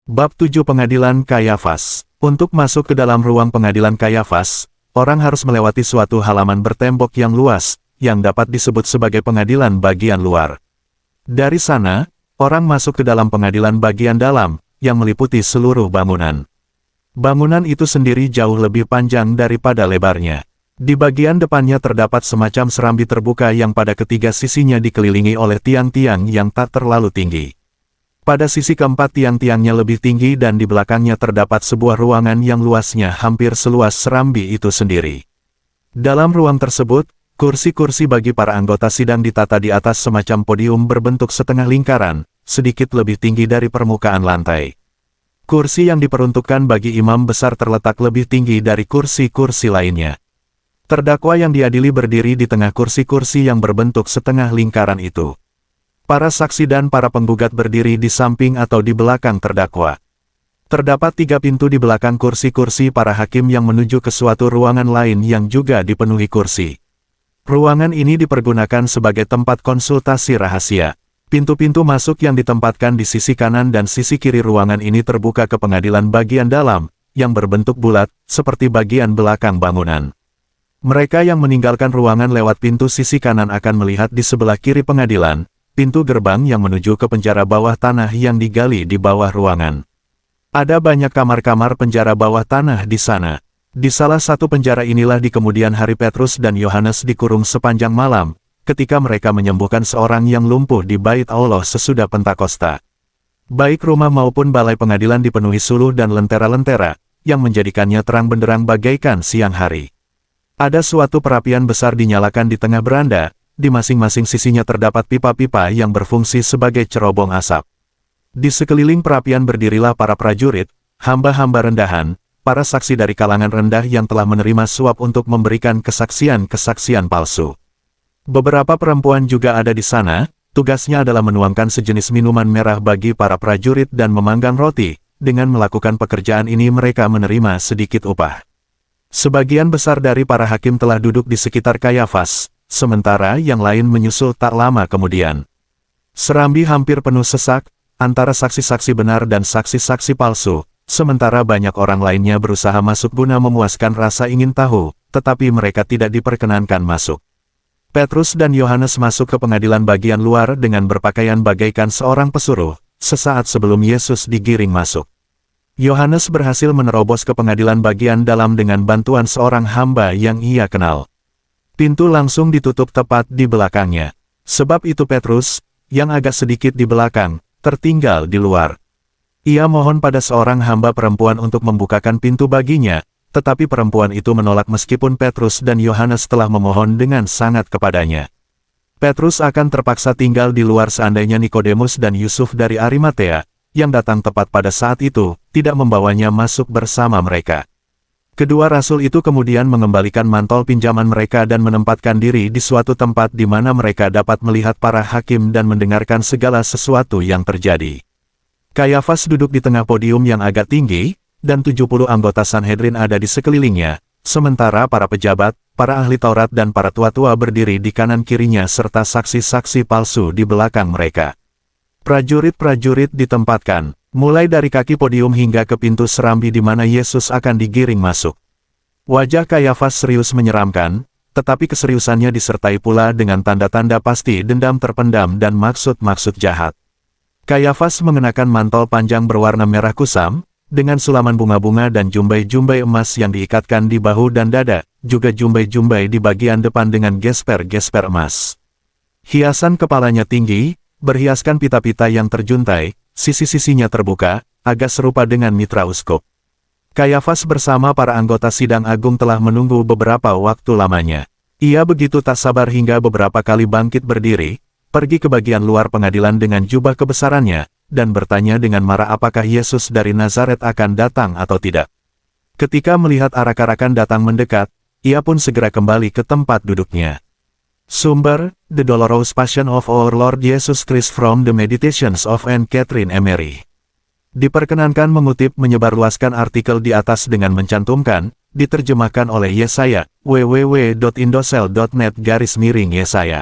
Bab 7 Pengadilan Kayafas. Untuk masuk ke dalam ruang pengadilan Kayafas, orang harus melewati suatu halaman bertembok yang luas, yang dapat disebut sebagai pengadilan bagian luar. Dari sana, orang masuk ke dalam pengadilan bagian dalam, yang meliputi seluruh bangunan. Bangunan itu sendiri jauh lebih panjang daripada lebarnya. Di bagian depannya terdapat semacam serambi terbuka yang pada ketiga sisinya dikelilingi oleh tiang-tiang yang tak terlalu tinggi. Pada sisi keempat tiang-tiangnya lebih tinggi dan di belakangnya terdapat sebuah ruangan yang luasnya hampir seluas serambi itu sendiri. Dalam ruang tersebut, kursi-kursi bagi para anggota sidang ditata di atas semacam podium berbentuk setengah lingkaran, sedikit lebih tinggi dari permukaan lantai. Kursi yang diperuntukkan bagi imam besar terletak lebih tinggi dari kursi-kursi lainnya. Terdakwa yang diadili berdiri di tengah kursi-kursi yang berbentuk setengah lingkaran itu. Para saksi dan para penggugat berdiri di samping atau di belakang terdakwa. Terdapat 3 pintu di belakang kursi-kursi para hakim yang menuju ke suatu ruangan lain yang juga dipenuhi kursi. Ruangan ini dipergunakan sebagai tempat konsultasi rahasia. Pintu-pintu masuk yang ditempatkan di sisi kanan dan sisi kiri ruangan ini terbuka ke pengadilan bagian dalam, yang berbentuk bulat, seperti bagian belakang bangunan. Mereka yang meninggalkan ruangan lewat pintu sisi kanan akan melihat di sebelah kiri pengadilan, pintu gerbang yang menuju ke penjara bawah tanah yang digali di bawah ruangan. Ada banyak kamar-kamar penjara bawah tanah di sana. Di salah satu penjara inilah di kemudian hari Petrus dan Yohanes dikurung sepanjang malam, ketika mereka menyembuhkan seorang yang lumpuh di Bait Allah sesudah Pentakosta. Baik rumah maupun balai pengadilan dipenuhi suluh dan lentera-lentera, yang menjadikannya terang benderang bagaikan siang hari. Ada suatu perapian besar dinyalakan di tengah beranda. Di masing-masing sisinya terdapat pipa-pipa yang berfungsi sebagai cerobong asap. Di sekeliling perapian berdirilah para prajurit, hamba-hamba rendahan, para saksi dari kalangan rendah yang telah menerima suap untuk memberikan kesaksian-kesaksian palsu. Beberapa perempuan juga ada di sana, tugasnya adalah menuangkan sejenis minuman merah bagi para prajurit dan memanggang roti. Dengan melakukan pekerjaan ini mereka menerima sedikit upah. Sebagian besar dari para hakim telah duduk di sekitar Kayafas, sementara yang lain menyusul tak lama kemudian. Serambi hampir penuh sesak, antara saksi-saksi benar dan saksi-saksi palsu, sementara banyak orang lainnya berusaha masuk guna memuaskan rasa ingin tahu, tetapi mereka tidak diperkenankan masuk. Petrus dan Yohanes masuk ke pengadilan bagian luar dengan berpakaian bagaikan seorang pesuruh, sesaat sebelum Yesus digiring masuk. Yohanes berhasil menerobos ke pengadilan bagian dalam dengan bantuan seorang hamba yang ia kenal. Pintu langsung ditutup tepat di belakangnya. Sebab itu Petrus, yang agak sedikit di belakang, tertinggal di luar. Ia mohon pada seorang hamba perempuan untuk membukakan pintu baginya, tetapi perempuan itu menolak meskipun Petrus dan Yohanes telah memohon dengan sangat kepadanya. Petrus akan terpaksa tinggal di luar seandainya Nikodemus dan Yusuf dari Arimatea, yang datang tepat pada saat itu, tidak membawanya masuk bersama mereka. Kedua rasul itu kemudian mengembalikan mantol pinjaman mereka dan menempatkan diri di suatu tempat di mana mereka dapat melihat para hakim dan mendengarkan segala sesuatu yang terjadi. Kayafas duduk di tengah podium yang agak tinggi, dan 70 anggota Sanhedrin ada di sekelilingnya, sementara para pejabat, para ahli Taurat dan para tua-tua berdiri di kanan kirinya serta saksi-saksi palsu di belakang mereka. Prajurit-prajurit ditempatkan, mulai dari kaki podium hingga ke pintu serambi di mana Yesus akan digiring masuk. Wajah Kayafas serius menyeramkan, tetapi keseriusannya disertai pula dengan tanda-tanda pasti dendam terpendam dan maksud-maksud jahat. Kayafas mengenakan mantel panjang berwarna merah kusam, dengan sulaman bunga-bunga dan jumbai-jumbai emas yang diikatkan di bahu dan dada, juga jumbai-jumbai di bagian depan dengan gesper-gesper emas. Hiasan kepalanya tinggi, berhiaskan pita-pita yang terjuntai, sisi-sisinya terbuka, agak serupa dengan mitra uskup. Kayafas bersama para anggota sidang agung telah menunggu beberapa waktu lamanya. Ia begitu tak sabar hingga beberapa kali bangkit berdiri, pergi ke bagian luar pengadilan dengan jubah kebesarannya, dan bertanya dengan marah apakah Yesus dari Nazaret akan datang atau tidak. Ketika melihat arak-arakan datang mendekat, ia pun segera kembali ke tempat duduknya. Sumber, The Dolorous Passion of Our Lord Jesus Christ from the Meditations of Anne Catherine Emery. Diperkenankan mengutip menyebarluaskan artikel di atas dengan mencantumkan, diterjemahkan oleh Yesaya, www.indosel.net/Yesaya.